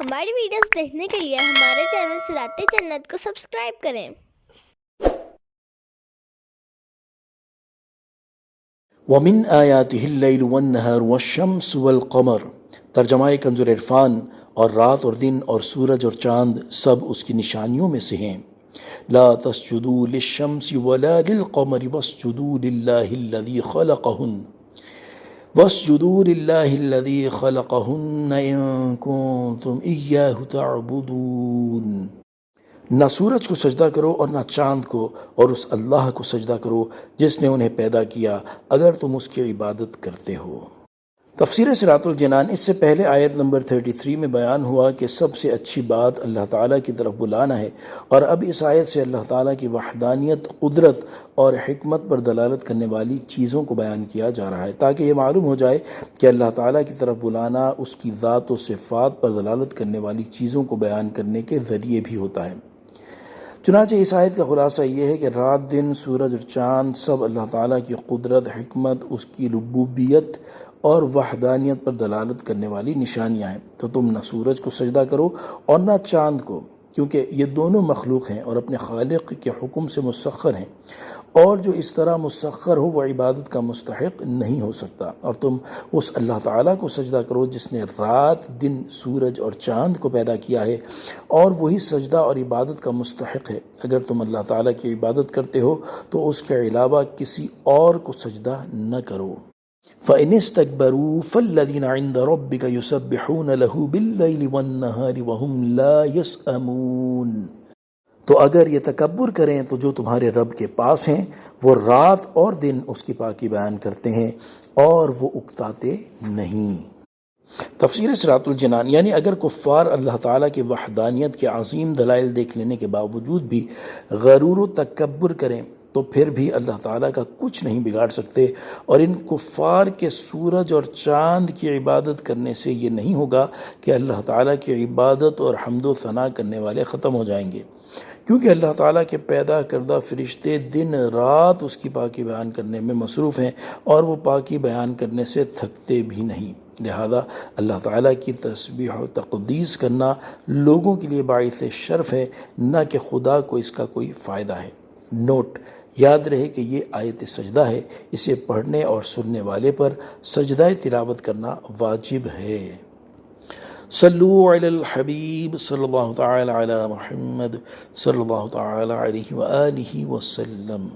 ہماری ویڈیوز دیکھنے کے لیے ہمارے چینل صراط جنت کو سبسکرائب کریں۔ وَمِنْ آيَاتِهِ اللَّيْلُ وَالنَّهَارُ وَالشَّمْسُ وَالْقَمَرُ۔ ترجمہ کنز العرفان۔ اور رات اور دن اور سورج اور چاند سب اس کی نشانیوں میں سے ہیں۔ لا تسجدوا للشمس ولا للقمر واسجدوا للہ الذی خلقہن واسجدوا للہ الذی خلقہن ان کنتم ایاہ تعبدون۔ نہ سورج کو سجدہ کرو اور نہ چاند کو، اور اس اللہ کو سجدہ کرو جس نے انہیں پیدا کیا اگر تم اس کی عبادت کرتے ہو۔ تفسیر صراط الجنان۔ اس سے پہلے آیت نمبر 33 میں بیان ہوا کہ سب سے اچھی بات اللہ تعالیٰ کی طرف بلانا ہے، اور اب اس آیت سے اللہ تعالیٰ کی وحدانیت، قدرت اور حکمت پر دلالت کرنے والی چیزوں کو بیان کیا جا رہا ہے، تاکہ یہ معلوم ہو جائے کہ اللہ تعالیٰ کی طرف بلانا اس کی ذات و صفات پر دلالت کرنے والی چیزوں کو بیان کرنے کے ذریعے بھی ہوتا ہے۔ چنانچہ اس آیت کا خلاصہ یہ ہے کہ رات، دن، سورج اور چاند سب اللہ تعالیٰ کی قدرت، حکمت، اس کی ربوبیت اور وحدانیت پر دلالت کرنے والی نشانیاں ہیں۔ تو تم نہ سورج کو سجدہ کرو اور نہ چاند کو، کیونکہ یہ دونوں مخلوق ہیں اور اپنے خالق کے حکم سے مسخر ہیں، اور جو اس طرح مسخر ہو وہ عبادت کا مستحق نہیں ہو سکتا۔ اور تم اس اللہ تعالیٰ کو سجدہ کرو جس نے رات، دن، سورج اور چاند کو پیدا کیا ہے، اور وہی سجدہ اور عبادت کا مستحق ہے۔ اگر تم اللہ تعالیٰ کی عبادت کرتے ہو تو اس کے علاوہ کسی اور کو سجدہ نہ کرو۔ فَإِنِ اسْتَكْبَرُوا فَالَّذِينَ عِندَ رَبِّكَ يُسَبِّحُونَ لَهُ بِاللَّيْلِ وَالنَّهَارِ وَهُمْ لَا يَسْأَمُونَ۔ تو اگر یہ تکبر کریں تو جو تمہارے رب کے پاس ہیں وہ رات اور دن اس کی پاکی بیان کرتے ہیں اور وہ اکتاتے نہیں۔ تفسیر صراط الجنان۔ یعنی اگر کفار اللہ تعالیٰ کی وحدانیت کے عظیم دلائل دیکھ لینے کے باوجود بھی غرور و تکبر کریں تو پھر بھی اللہ تعالیٰ کا کچھ نہیں بگاڑ سکتے، اور ان کفار کے سورج اور چاند کی عبادت کرنے سے یہ نہیں ہوگا کہ اللہ تعالیٰ کی عبادت اور حمد و ثنا کرنے والے ختم ہو جائیں گے، کیونکہ اللہ تعالیٰ کے پیدا کردہ فرشتے دن رات اس کی پاکی بیان کرنے میں مصروف ہیں، اور وہ پاکی بیان کرنے سے تھکتے بھی نہیں۔ لہذا اللہ تعالیٰ کی تسبیح و تقدیس کرنا لوگوں کے لیے باعث شرف ہے، نہ کہ خدا کو اس کا کوئی فائدہ ہے۔ نوٹ: یاد رہے کہ یہ آیت سجدہ ہے، اسے پڑھنے اور سننے والے پر سجدہ تلاوت کرنا واجب ہے۔ صلو علی الحبیب صلی اللہ تعالی علی محمد صلی اللہ تعالی علیہ وآلہ وسلم۔